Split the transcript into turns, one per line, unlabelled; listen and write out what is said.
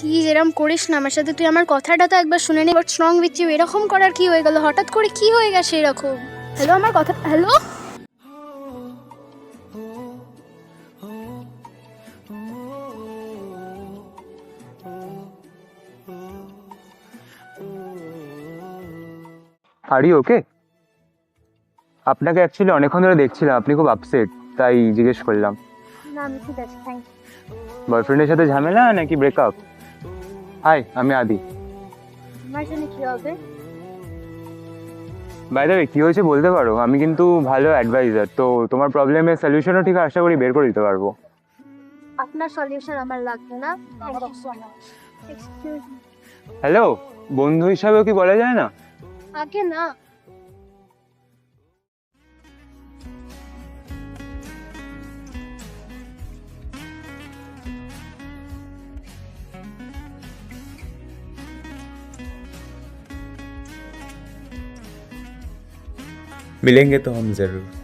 Please এরকম করিস না আমার সাথে, তুই আমার কথাটা তো একবার শুনে নে। হোয়াটস রং উইথ ইউ? এরকম করার কি হয়ে গেল? হঠাৎ করে কি হয়ে গেছে এরকম? হ্যালো, আমার কথা, হ্যালো।
Are you okay? আপনাকে অ্যাকচুয়ালি অনেকক্ষণ ধরে দেখছিলাম, আপনি খুব আপসেট, তাই জিজ্ঞেস করলাম।
না আমি ঠিক আছি, থ্যাংক
বয়ফ্রেন্ডের সাথে ঝামেলা নাকি ব্রেকআপ? হাই, আমি আদি।
ইউ। আমার জন্য কি হবে?
বাই দ্য ওয়ে, কি হয়েছে বলতে পারো? আমি কিন্তু ভালো অ্যাডভাইজার, তো তোমার প্রবলেমের সলিউশনও ঠিক আশা করি বের করে দিতে পারবো।
আপনার সলিউশন আমার লাগবে না, thank you so much. Excuse me.
Hello, বন্ধু হিসাবেও কি বলা যায় না?
আগে না।
मिलेंगे तो हम ज़रूर।